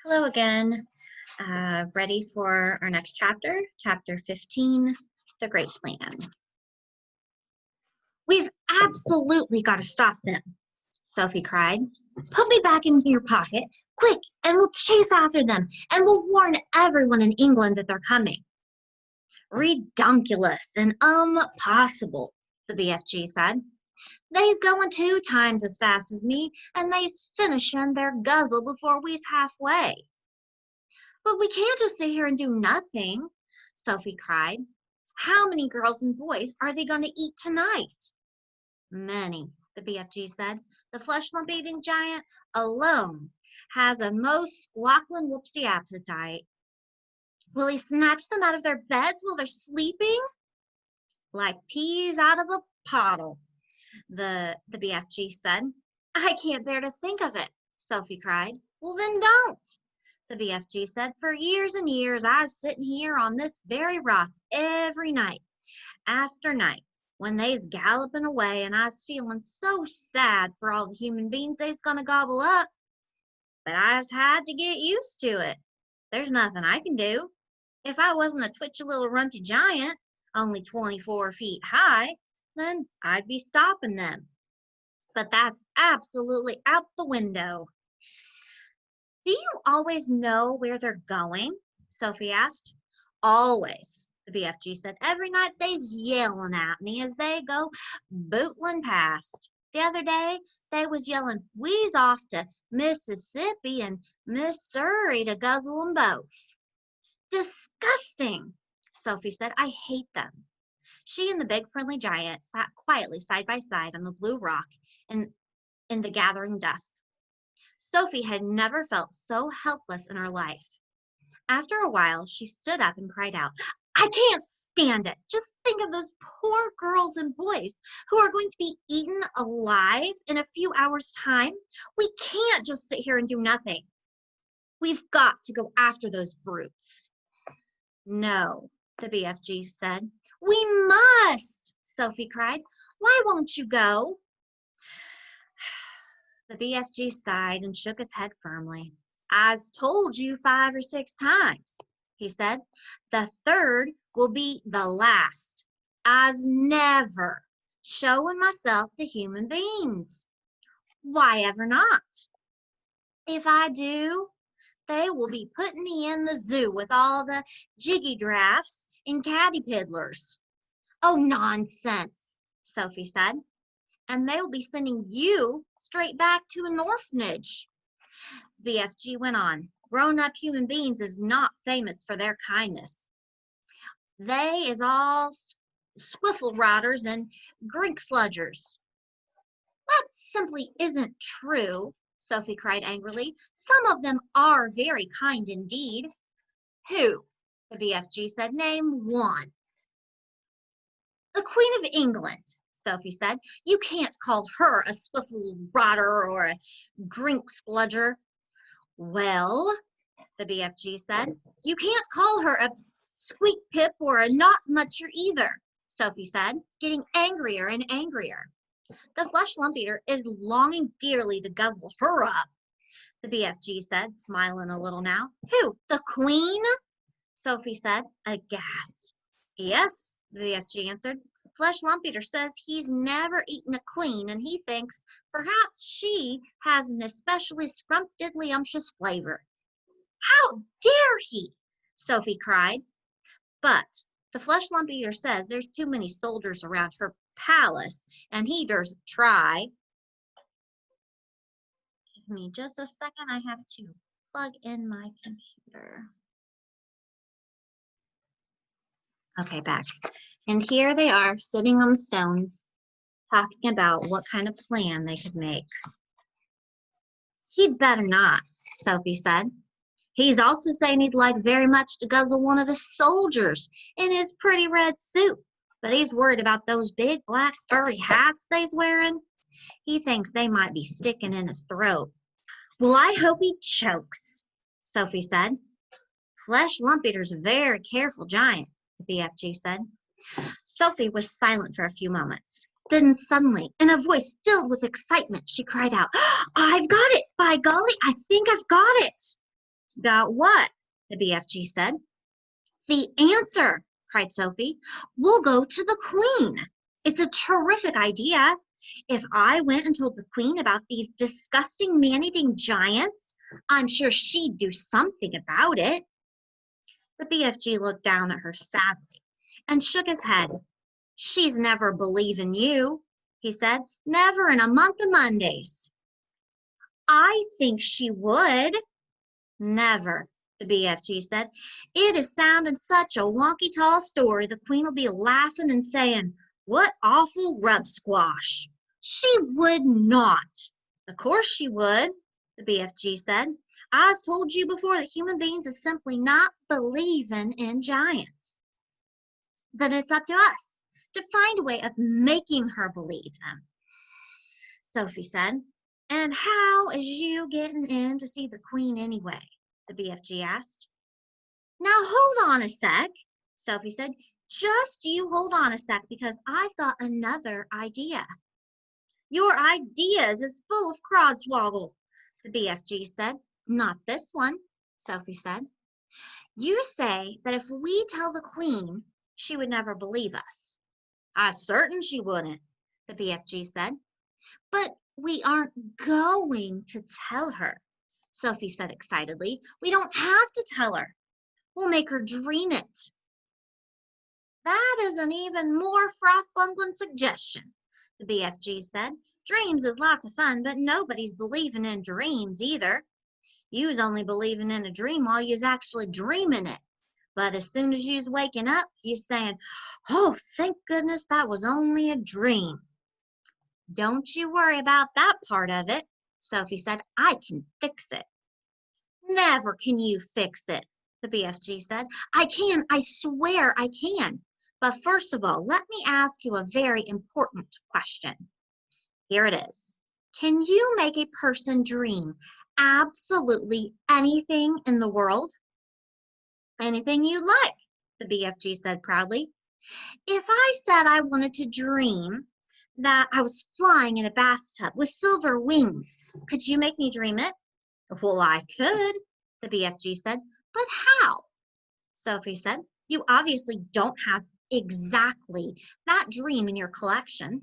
Hello again. Ready for our next chapter, chapter 15, The Great Plan. We've absolutely got to stop them, Sophie cried. Put me back in your pocket, quick, and we'll chase after them, and we'll warn everyone in England that they're coming. Redunculous and impossible, the BFG said. They's going 2 times as fast as me, and they's finishing their guzzle before we's halfway. But we can't just sit here and do nothing, Sophie cried. How many girls and boys are they going to eat tonight? Many, the BFG said. The flesh lump eating giant alone has a most squawkling whoopsie appetite. Will he snatch them out of their beds while they're sleeping? Like peas out of a pottle, the BFG said. I can't bear to think of it, Sophie cried. Well, then don't, the BFG said. For years and years, I was sitting here on this very rock every night after night when they's galloping away, and I was feeling so sad for all the human beings they's gonna gobble up. But I's had to get used to it. There's nothing I can do. If I wasn't a twitchy little runty giant, only 24 feet high, then I'd be stopping them. But that's absolutely out the window. Do you always know where they're going? Sophie asked. Always, the BFG said. Every night they's yelling at me as they go bootling past. The other day, they was yelling, we's off to Mississippi and Missouri to guzzle 'em both. Disgusting, Sophie said. I hate them. She and the big friendly giant sat quietly side by side on the blue rock in the gathering dusk. Sophie had never felt so helpless in her life. After a while, she stood up and cried out, I can't stand it. Just think of those poor girls and boys who are going to be eaten alive in a few hours' time. We can't just sit here and do nothing. We've got to go after those brutes. No, the BFG said. We must, Sophie cried. Why won't you go? The BFG sighed and shook his head firmly. I's told you 5 or 6 times, he said. The third will be the last. I's never showing myself to human beings. Why ever not? If I do, they will be putting me in the zoo with all the jiggy drafts and caddy piddlers. Oh, nonsense, Sophie said. And they'll be sending you straight back to an orphanage. BFG went on. Grown-up human beings is not famous for their kindness. They is all squiffle rotters and grink sludgers. That simply isn't true, Sophie cried angrily. Some of them are very kind indeed. Who? The BFG said. Name one. The Queen of England, Sophie said. You can't call her a swiffle rotter or a grink sludger. Well, the BFG said, you can't call her a squeak pip or a not mucher either, Sophie said, getting angrier and angrier. The flesh lump eater is longing dearly to guzzle her up, the BFG said, smiling a little now. Who? The Queen? Sophie said, aghast. Yes, the BFG answered. Flesh lump eater says he's never eaten a queen, and he thinks perhaps she has an especially scrumptiddlyumptious flavor. How dare he? Sophie cried. But the flesh lump eater says there's too many soldiers around her palace, and he dares try. Give me just a second. I have to plug in my computer. Okay, back. And here they are sitting on the stones talking about what kind of plan they could make. He'd better not, Sophie said. He's also saying he'd like very much to guzzle one of the soldiers in his pretty red suit, but he's worried about those big black furry hats they's wearing. He thinks they might be sticking in his throat. Well, I hope he chokes, Sophie said. Flesh lump eater's a very careful giant, the BFG said. Sophie was silent for a few moments. Then suddenly, in a voice filled with excitement, she cried out, I've got it! By golly, I think I've got it! Got what? The BFG said. The answer, cried Sophie. We'll go to the Queen. It's a terrific idea. If I went and told the Queen about these disgusting man-eating giants, I'm sure she'd do something about it. The BFG looked down at her sadly and shook his head. She's never believin' you, he said. Never in a month of Mondays. I think she would. Never, the BFG said. It is sounding such a wonky tall story the Queen will be laughing and saying, what awful rub squash. She would not. Of course she would, the BFG said. I's told you before that human beings is simply not believing in giants. Then it's up to us to find a way of making her believe them, Sophie said. And how is you getting in to see the Queen anyway? The BFG asked. Now hold on a sec, Sophie said. Just you hold on a sec because I've got another idea. Your ideas is full of crodswoggle, the BFG said. Not this one, Sophie said. You say that if we tell the Queen, she would never believe us. I'm certain she wouldn't, the BFG said. But we aren't going to tell her, Sophie said excitedly. We don't have to tell her. We'll make her dream it. That is an even more froth-bungling suggestion, the BFG said. Dreams is lots of fun, but nobody's believing in dreams either. You's only believing in a dream while you's actually dreaming it. But as soon as you's waking up, you's saying, oh, thank goodness that was only a dream. Don't you worry about that part of it, Sophie said. I can fix it. Never can you fix it, the BFG said. I can, I swear I can. But first of all, let me ask you a very important question. Here it is. Can you make a person dream absolutely anything in the world? Anything you like, the BFG said proudly. If I said I wanted to dream that I was flying in a bathtub with silver wings, could you make me dream it? Well, I could, the BFG said. But how? Sophie said. You obviously don't have exactly that dream in your collection.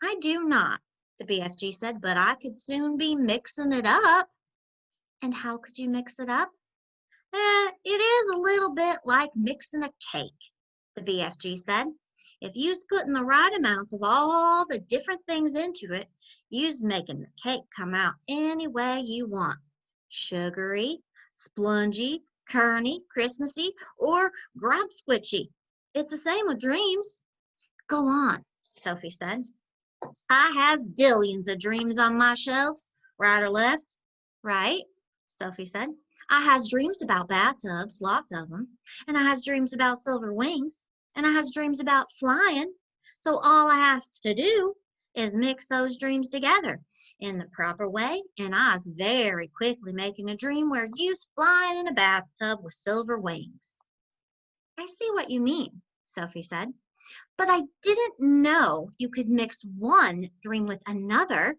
I do not, the BFG said, but I could soon be mixing it up. And how could you mix it up? It is a little bit like mixing a cake, the BFG said. If you's putting the right amounts of all the different things into it, you's making the cake come out any way you want. Sugary, spongy, curny, Christmassy, or grab squishy. It's the same with dreams. Go on, Sophie said. I has dillions of dreams on my shelves, right or left. Right, Sophie said. I has dreams about bathtubs, lots of them, and I has dreams about silver wings, and I has dreams about flying. So all I have to do is mix those dreams together in the proper way, and I's very quickly making a dream where you's flying in a bathtub with silver wings. I see what you mean, Sophie said, but I didn't know you could mix one dream with another.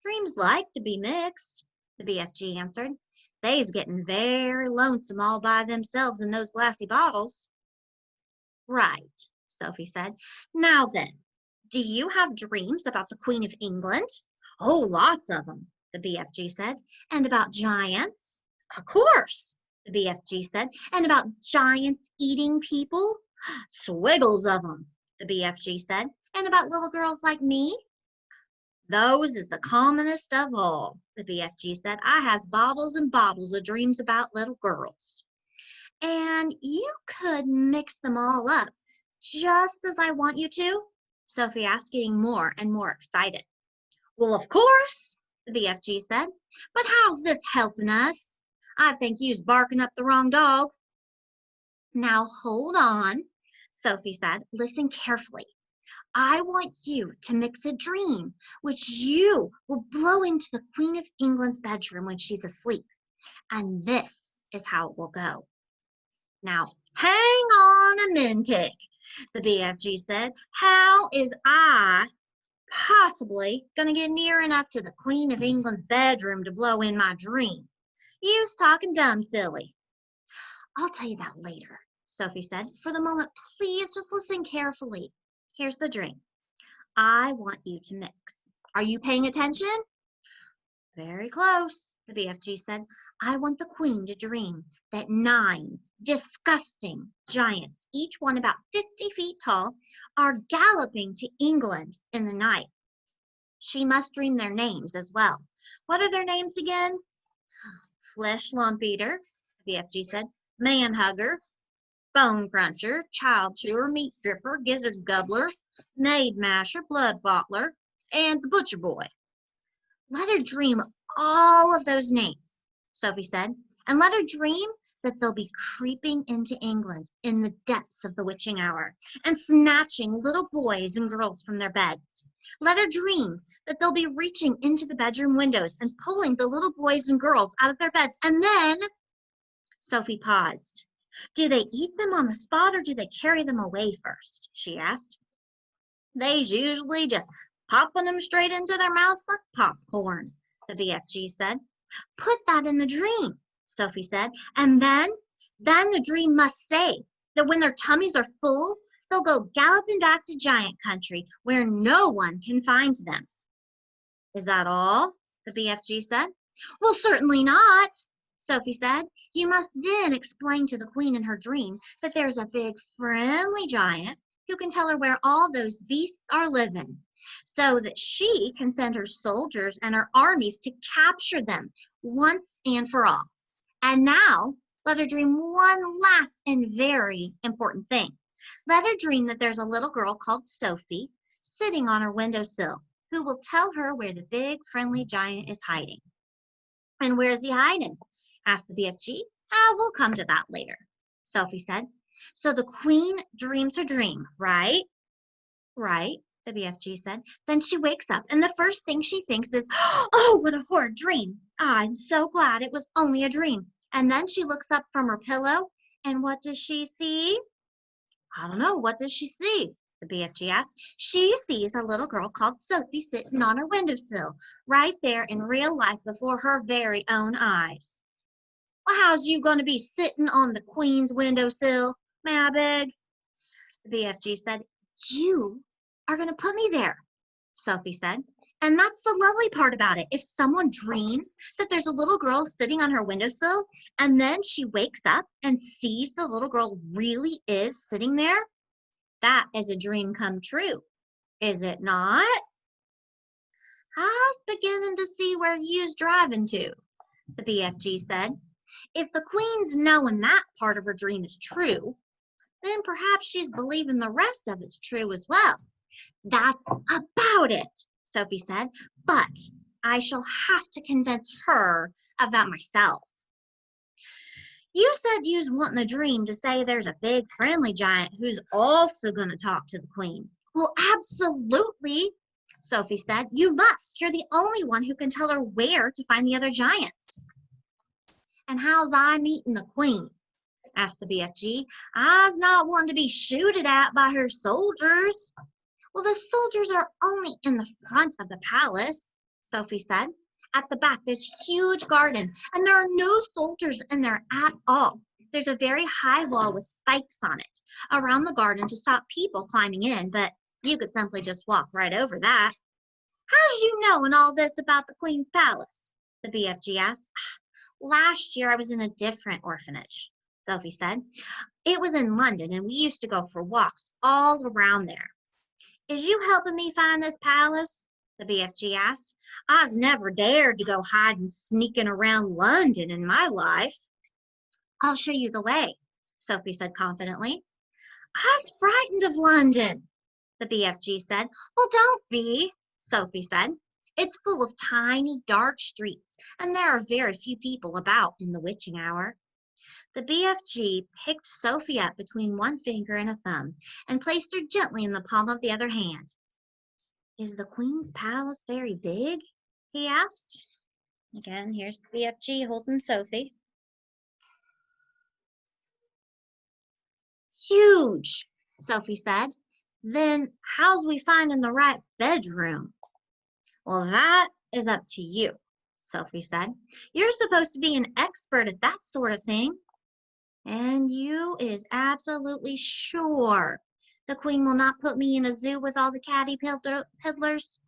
Dreams like to be mixed, the BFG answered. They's getting very lonesome all by themselves in those glassy bottles. Right, Sophie said. Now then, do you have dreams about the Queen of England? Oh, lots of them, the BFG said. And about giants? Of course, the BFG said. And about giants eating people? Swiggles of them, the BFG said. And about little girls like me? Those is the commonest of all, the BFG said. I has bottles and bottles of dreams about little girls. And you could mix them all up just as I want you to? Sophie asked, getting more and more excited. Well, of course, the BFG said. But how's this helping us? I think you's barking up the wrong dog. Now hold on, Sophie said. Listen carefully. I want you to mix a dream, which you will blow into the Queen of England's bedroom when she's asleep. And this is how it will go. Now, hang on a minute, the BFG said. How is I possibly going to get near enough to the Queen of England's bedroom to blow in my dream? You's talking dumb, silly. I'll tell you that later, Sophie said. For the moment, please just listen carefully. Here's the dream. I want you to mix. Are you paying attention? Very close, the BFG said. I want the queen to dream that 9 disgusting giants, each one about 50 feet tall, are galloping to England in the night. She must dream their names as well. What are their names again? Flesh lump eater, the BFG said. Man hugger, bone cruncher, child chewer, meat dripper, gizzard gobbler, maid masher, blood bottler, and the butcher boy. Let her dream all of those names, Sophie said, and let her dream that they'll be creeping into England in the depths of the witching hour and snatching little boys and girls from their beds. Let her dream that they'll be reaching into the bedroom windows and pulling the little boys and girls out of their beds. And then, Sophie paused. Do they eat them on the spot or do they carry them away first? She asked. They's usually just popping them straight into their mouths like popcorn, the BFG said. Put that in the dream, Sophie said, and then the dream must say that when their tummies are full, they'll go galloping back to giant country where no one can find them. Is that all? The BFG said. Well, certainly not, Sophie said. You must then explain to the queen in her dream that there's a big friendly giant who can tell her where all those beasts are living, so that she can send her soldiers and her armies to capture them once and for all. And now, let her dream one last and very important thing. Let her dream that there's a little girl called Sophie sitting on her windowsill who will tell her where the big friendly giant is hiding. And where is he hiding? Asked the BFG. We'll come to that later, Sophie said. So the queen dreams her dream, right? Right, the BFG said. Then she wakes up, and the first thing she thinks is, oh, what a horrid dream. I'm so glad it was only a dream. And then she looks up from her pillow, and what does she see? I don't know. What does she see? The BFG asked. She sees a little girl called Sophie sitting on her windowsill, right there in real life before her very own eyes. Well, how's you going to be sitting on the queen's windowsill, may I beg? The BFG said. You are going to put me there, Sophie said. And that's the lovely part about it. If someone dreams that there's a little girl sitting on her windowsill and then she wakes up and sees the little girl really is sitting there, that is a dream come true, is it not? I was beginning to see where you's driving to, the BFG said. If the queen's knowing that part of her dream is true, then perhaps she's believing the rest of it's true as well. That's about it, Sophie said, but I shall have to convince her of that myself. You said you's wanting the dream to say there's a big friendly giant who's also going to talk to the queen. Well, absolutely, Sophie said. You must. You're the only one who can tell her where to find the other giants. And how's I meeting the queen? Asked the BFG. I's not wanting to be shooted at by her soldiers. Well, the soldiers are only in the front of the palace, Sophie said. At the back, there's a huge garden, and there are no soldiers in there at all. There's a very high wall with spikes on it around the garden to stop people climbing in, but you could simply just walk right over that. How's you knowing all this about the Queen's Palace? The BFG asked. Last year, I was in a different orphanage, Sophie said. It was in London, and we used to go for walks all around there. Is you helping me find this palace? The BFG asked. I's never dared to go hiding, sneaking around London in my life. I'll show you the way, Sophie said confidently. I's frightened of London, the BFG said. Well, don't be, Sophie said. It's full of tiny, dark streets, and there are very few people about in the witching hour. The BFG picked Sophie up between one finger and a thumb and placed her gently in the palm of the other hand. Is the Queen's Palace very big? He asked. Again, here's the BFG holding Sophie. Huge, Sophie said. Then how's we finding the right bedroom? Well, that is up to you, Sophie said. You're supposed to be an expert at that sort of thing. And you is absolutely sure the queen will not put me in a zoo with all the caddy peddlers?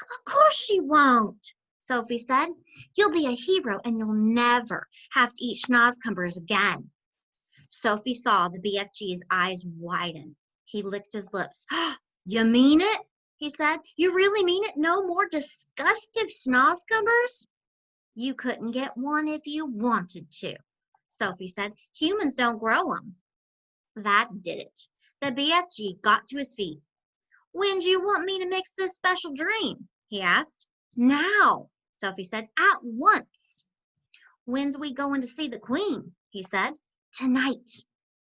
Of course she won't, Sophie said. You'll be a hero and you'll never have to eat schnozcumbers again. Sophie saw the BFG's eyes widen. He licked his lips. You mean it? He said. You really mean it? No more disgusting schnozcumbers? You couldn't get one if you wanted to, Sophie said. Humans don't grow them. That did it. The BFG got to his feet. When do you want me to mix this special drink? He asked. Now, Sophie said. At once. When's we going to see the queen? He said. Tonight,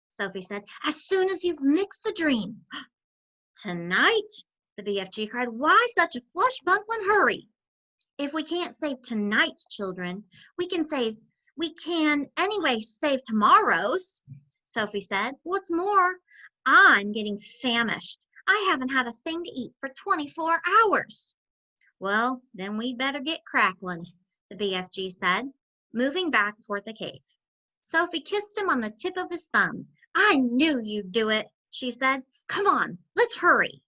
Sophie said. As soon as you've mixed the dream. Tonight? The BFG cried. Why such a flush-bunkling hurry? If we can't save tonight's children, we can anyway save tomorrow's, Sophie said. What's more, I'm getting famished. I haven't had a thing to eat for 24 hours. Well, then we'd better get crackling, the BFG said, moving back toward the cave. Sophie kissed him on the tip of his thumb. I knew you'd do it, she said. Come on, let's hurry.